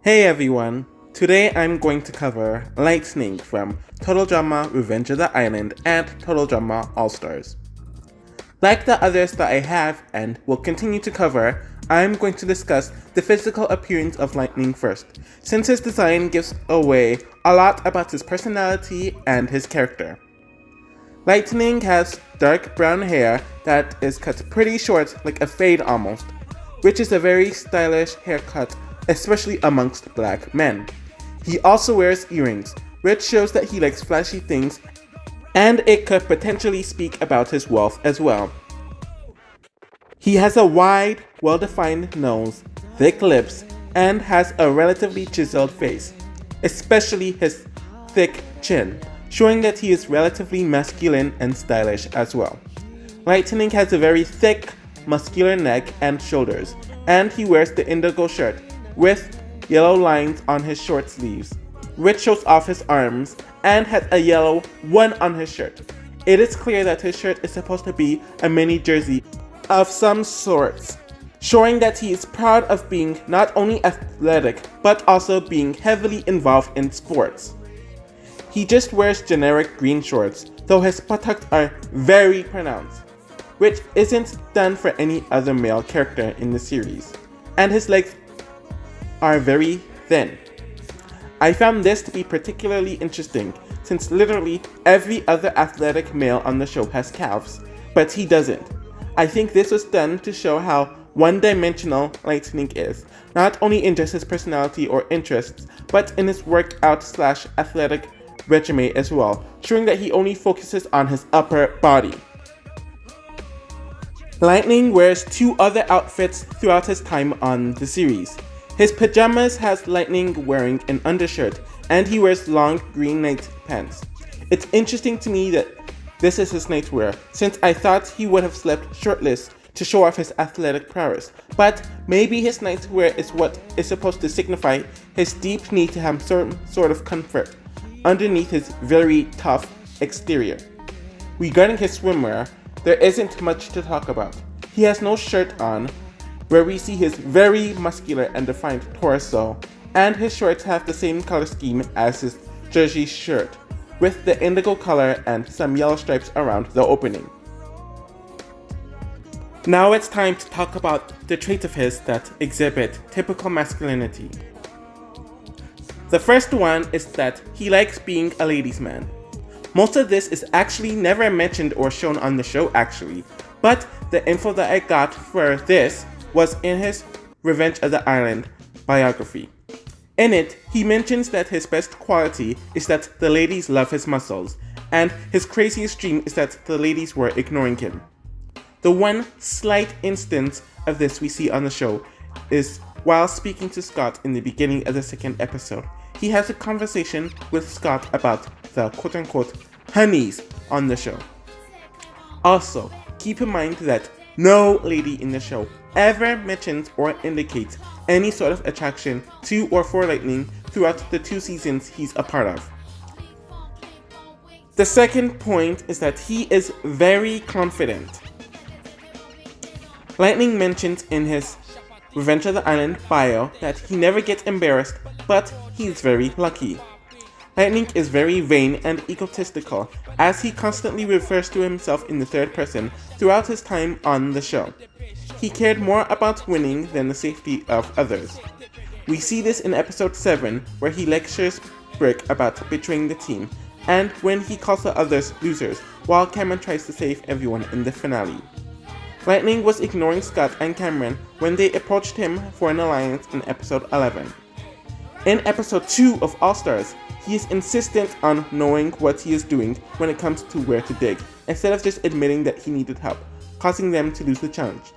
Hey everyone! Today I'm going to cover Lightning from Total Drama Revenge of the Island and Total Drama All-Stars. Like the others that I have and will continue to cover, I'm going to discuss the physical appearance of Lightning first, since his design gives away a lot about his personality and his character. Lightning has dark brown hair that is cut pretty short, like a fade almost, which is a very stylish haircut, especially amongst black men. He also wears earrings, which shows that he likes flashy things, and it could potentially speak about his wealth as well. He has a wide, well-defined nose, thick lips, and has a relatively chiseled face, especially his thick chin, showing that he is relatively masculine and stylish as well. Lightning has a very thick, muscular neck and shoulders, and he wears the indigo shirt with yellow lines on his short sleeves, which shows off his arms, and has a yellow one on his shirt. It is clear that his shirt is supposed to be a mini jersey of some sorts, showing that he is proud of being not only athletic, but also being heavily involved in sports. He just wears generic green shorts, though his buttocks are very pronounced, which isn't done for any other male character in the series, and his legs are very thin. I found this to be particularly interesting, since literally every other athletic male on the show has calves, but he doesn't. I think this was done to show how one-dimensional Lightning is, not only in just his personality or interests, but in his workout/athletic regimen as well, showing that he only focuses on his upper body. Lightning wears two other outfits throughout his time on the series. His pajamas has Lightning wearing an undershirt, and he wears long green night pants. It's interesting to me that this is his nightwear, since I thought he would have slept shirtless to show off his athletic prowess, but maybe his nightwear is what is supposed to signify his deep need to have some sort of comfort underneath his very tough exterior. Regarding his swimwear, there isn't much to talk about. He has no shirt on, where we see his very muscular and defined torso, and his shorts have the same color scheme as his jersey shirt, with the indigo color and some yellow stripes around the opening. Now it's time to talk about the traits of his that exhibit typical masculinity. The first one is that he likes being a ladies' man. Most of this is actually never mentioned or shown on the show actually, but the info that I got for this was in his Revenge of the Island biography. In it, he mentions that his best quality is that the ladies love his muscles, and his craziest dream is that the ladies were ignoring him. The one slight instance of this we see on the show is while speaking to Scott in the beginning of the second episode. He has a conversation with Scott about the quote-unquote honeys on the show. Also, keep in mind that no lady in the show ever mentions or indicates any sort of attraction to or for Lightning throughout the 2 seasons he's a part of. The second point is that he is very confident. Lightning mentions in his Revenge of the Island bio that he never gets embarrassed, but he's very lucky. Lightning is very vain and egotistical, as he constantly refers to himself in the third person throughout his time on the show. He cared more about winning than the safety of others. We see this in episode 7, where he lectures Brick about betraying the team, and when he calls the others losers, while Cameron tries to save everyone in the finale. Lightning was ignoring Scott and Cameron when they approached him for an alliance in episode 11. In episode 2 of All-Stars, he is insistent on knowing what he is doing when it comes to where to dig, instead of just admitting that he needed help, causing them to lose the challenge.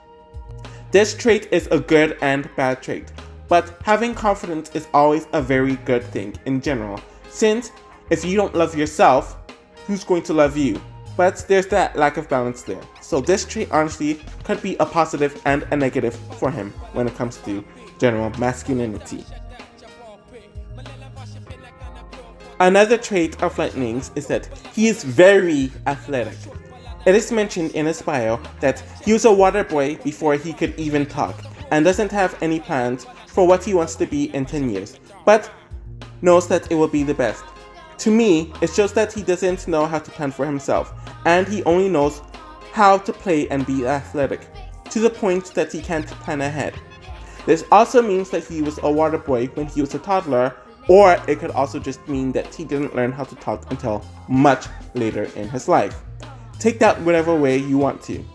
This trait is a good and bad trait, but having confidence is always a very good thing in general, since if you don't love yourself, who's going to love you? But there's that lack of balance there. So this trait honestly could be a positive and a negative for him when it comes to general masculinity. Another trait of Lightning's is that he is very athletic. It is mentioned in his bio that he was a water boy before he could even talk, and doesn't have any plans for what he wants to be in 10 years, but knows that it will be the best. To me, it shows that he doesn't know how to plan for himself, and he only knows how to play and be athletic, to the point that he can't plan ahead. This also means that he was a water boy when he was a toddler, or it could also just mean that he didn't learn how to talk until much later in his life. Take that whatever way you want to.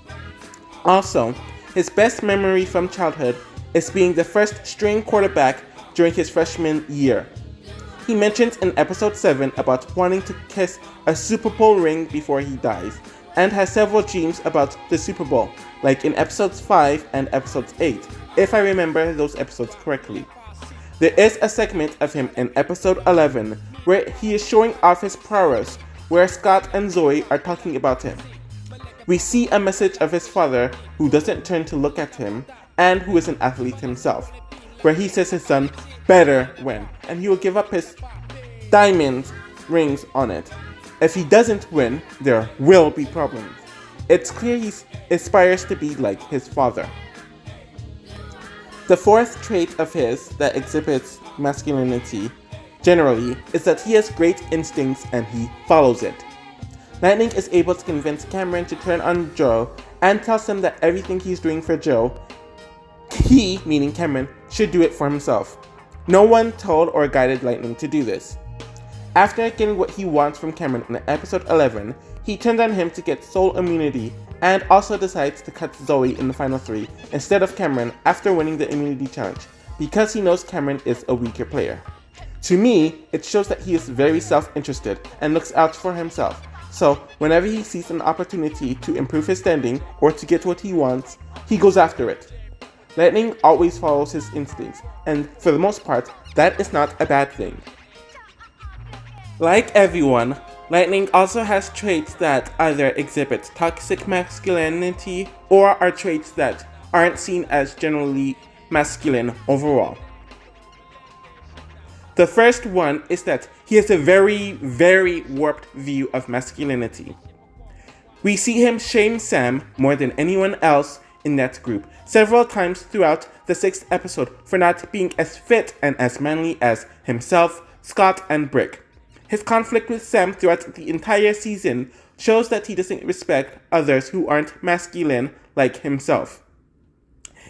Also, his best memory from childhood is being the first string quarterback during his freshman year. He mentions in episode 7 about wanting to kiss a Super Bowl ring before he dies, and has several dreams about the Super Bowl, like in episodes 5 and episodes 8, if I remember those episodes correctly. There is a segment of him in episode 11 where he is showing off his prowess, where Scott and Zoe are talking about him. We see a message of his father, who doesn't turn to look at him, and who is an athlete himself, where he says his son better win, and he will give up his diamond rings on it. If he doesn't win, there will be problems. It's clear he aspires to be like his father. The fourth trait of his that exhibits masculinity generally is that he has great instincts and he follows it. Lightning is able to convince Cameron to turn on Joe and tells him that everything he's doing for Joe, he, meaning Cameron, should do it for himself. No one told or guided Lightning to do this. After getting what he wants from Cameron in episode 11, he turns on him to get soul immunity and also decides to cut Zoe in the final 3 instead of Cameron after winning the immunity challenge, because he knows Cameron is a weaker player. To me, it shows that he is very self-interested and looks out for himself, so whenever he sees an opportunity to improve his standing or to get what he wants, he goes after it. Lightning always follows his instincts, and for the most part, that is not a bad thing. Like everyone, Lightning also has traits that either exhibit toxic masculinity or are traits that aren't seen as generally masculine overall. The first one is that he has a very, very warped view of masculinity. We see him shame Sam more than anyone else in that group several times throughout the 6th episode for not being as fit and as manly as himself, Scott, and Brick. His conflict with Sam throughout the entire season shows that he doesn't respect others who aren't masculine like himself.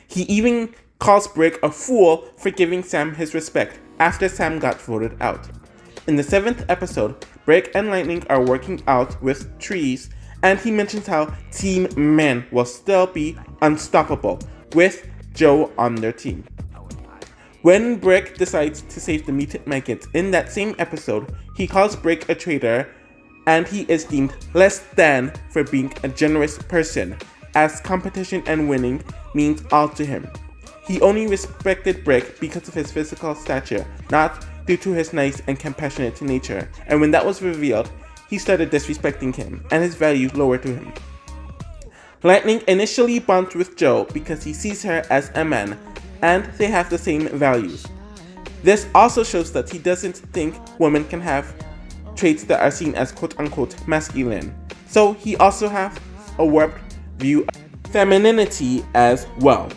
He even calls Brick a fool for giving Sam his respect after Sam got voted out. In the 7th episode, Brick and Lightning are working out with trees, and he mentions how Team Men will still be unstoppable with Joe on their team. When Brick decides to save the mutant maggots in that same episode, he calls Brick a traitor, and he is deemed less than for being a generous person, as competition and winning means all to him. He only respected Brick because of his physical stature, not due to his nice and compassionate nature, and when that was revealed, he started disrespecting him, and his value lowered to him. Lightning initially bonds with Joe because he sees her as a man, and they have the same values. This also shows that he doesn't think women can have traits that are seen as quote-unquote masculine, so he also has a warped view of femininity as well.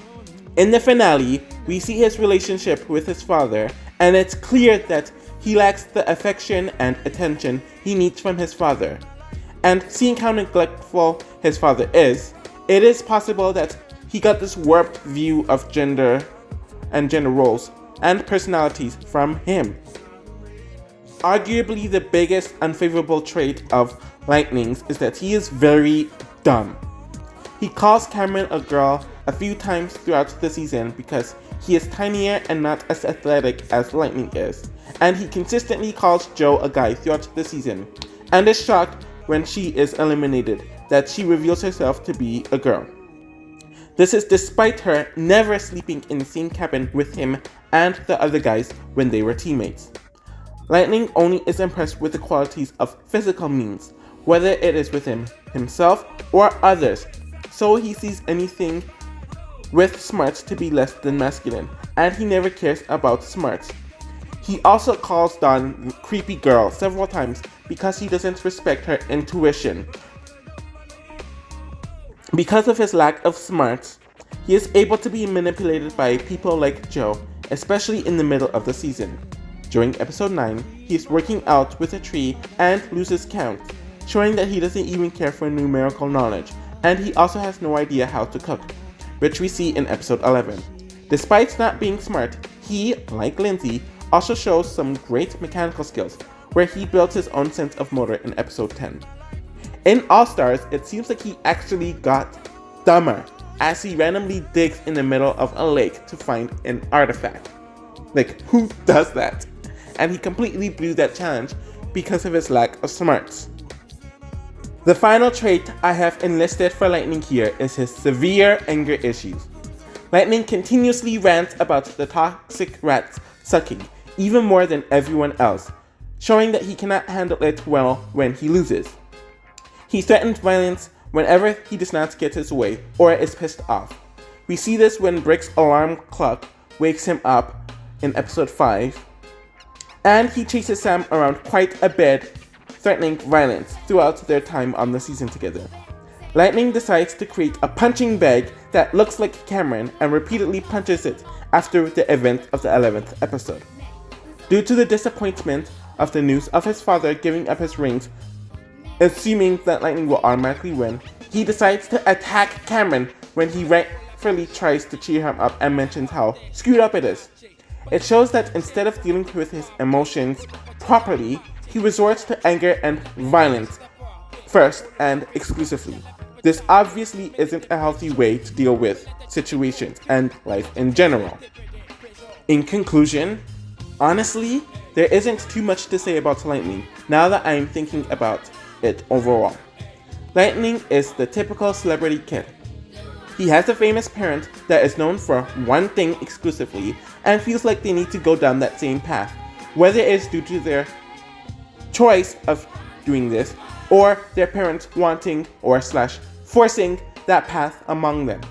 In the finale, we see his relationship with his father, and it's clear that he lacks the affection and attention he needs from his father. And seeing how neglectful his father is, it is possible that he got this warped view of gender and gender roles and personalities from him. Arguably the biggest unfavorable trait of Lightning's is that he is very dumb. He calls Cameron a girl a few times throughout the season because he is tinier and not as athletic as Lightning is, and he consistently calls Joe a guy throughout the season, and is shocked when she is eliminated that she reveals herself to be a girl. This is despite her never sleeping in the same cabin with him and the other guys when they were teammates. Lightning only is impressed with the qualities of physical means, whether it is with himself or others, so he sees anything with smarts to be less than masculine, and he never cares about smarts. He also calls Dawn creepy girl several times because he doesn't respect her intuition. Because of his lack of smarts, he is able to be manipulated by people like Joe, especially in the middle of the season. During episode 9, he is working out with a tree and loses count, showing that he doesn't even care for numerical knowledge, and he also has no idea how to cook, which we see in episode 11. Despite not being smart, he, like Lindsay, also shows some great mechanical skills, where he builds his own sense of motor in episode 10. In All Stars, it seems like he actually got dumber, as he randomly digs in the middle of a lake to find an artifact. Like, who does that? And he completely blew that challenge because of his lack of smarts. The final trait I have enlisted for Lightning here is his severe anger issues. Lightning continuously rants about the toxic rats sucking, even more than everyone else, showing that he cannot handle it well when he loses. He threatens violence whenever he does not get his way or is pissed off. We see this when Brick's alarm clock wakes him up in episode 5, and he chases Sam around quite a bit, threatening violence throughout their time on the season together. Lightning decides to create a punching bag that looks like Cameron and repeatedly punches it after the event of the 11th episode. Due to the disappointment of the news of his father giving up his rings, assuming that Lightning will automatically win, he decides to attack Cameron when he rightfully tries to cheer him up and mentions how screwed up it is. It shows that instead of dealing with his emotions properly, he resorts to anger and violence first and exclusively. This obviously isn't a healthy way to deal with situations and life in general. In conclusion, honestly, there isn't too much to say about Lightning now that I'm thinking about it overall. Lightning is the typical celebrity kid. He has a famous parent that is known for one thing exclusively and feels like they need to go down that same path, whether it is due to their choice of doing this or their parents wanting or forcing that path among them.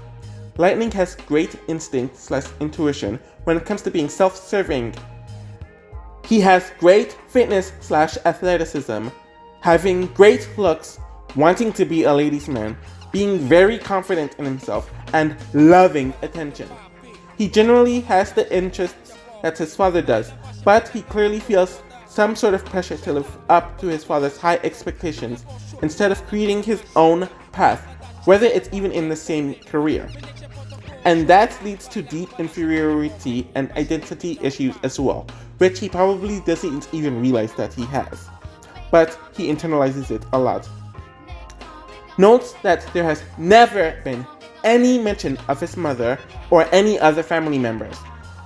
Lightning has great instinct / intuition when it comes to being self-serving. He has great fitness / athleticism, having great looks, wanting to be a ladies' man, being very confident in himself, and loving attention. He generally has the interests that his father does, but he clearly feels some sort of pressure to live up to his father's high expectations instead of creating his own path, whether it's even in the same career. And that leads to deep inferiority and identity issues as well, which he probably doesn't even realize that he has, but he internalizes it a lot. Notes that there has never been any mention of his mother or any other family members,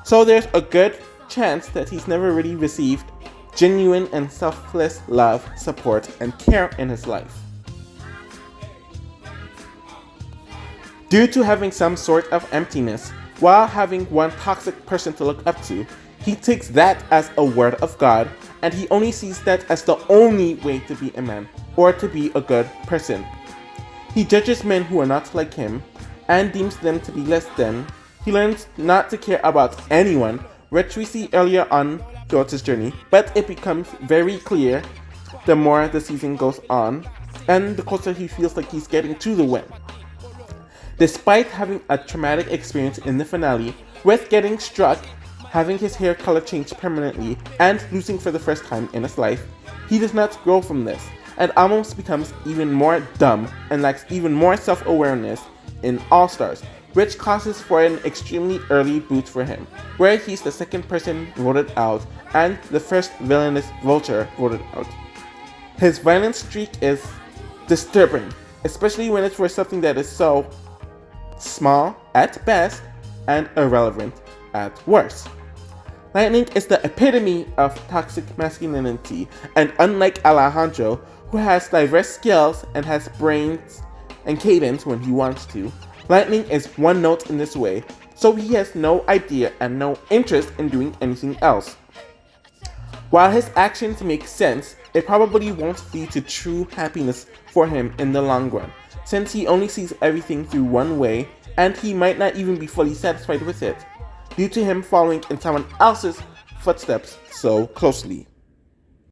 so there's a good chance that he's never really received genuine and selfless love, support, and care in his life. Due to having some sort of emptiness, while having one toxic person to look up to, he takes that as a word of God, and he only sees that as the only way to be a man, or to be a good person. He judges men who are not like him, and deems them to be less than. He learns not to care about anyone, which we see earlier on throughout his journey, but it becomes very clear the more the season goes on, and the closer he feels like he's getting to the win. Despite having a traumatic experience in the finale, with getting struck, having his hair color change permanently, and losing for the first time in his life, he does not grow from this, and almost becomes even more dumb and lacks even more self-awareness in All Stars, which causes for an extremely early boot for him, where he's the second person voted out and the first villainous vulture voted out. His violent streak is disturbing, especially when it's for something that is so small at best and irrelevant at worst. Lightning is the epitome of toxic masculinity, and unlike Alejandro, who has diverse skills and has brains and cadence when he wants to, Lightning is one note in this way, so he has no idea and no interest in doing anything else. While his actions make sense, it probably won't lead to true happiness for him in the long run, since he only sees everything through one way, and he might not even be fully satisfied with it, due to him following in someone else's footsteps so closely.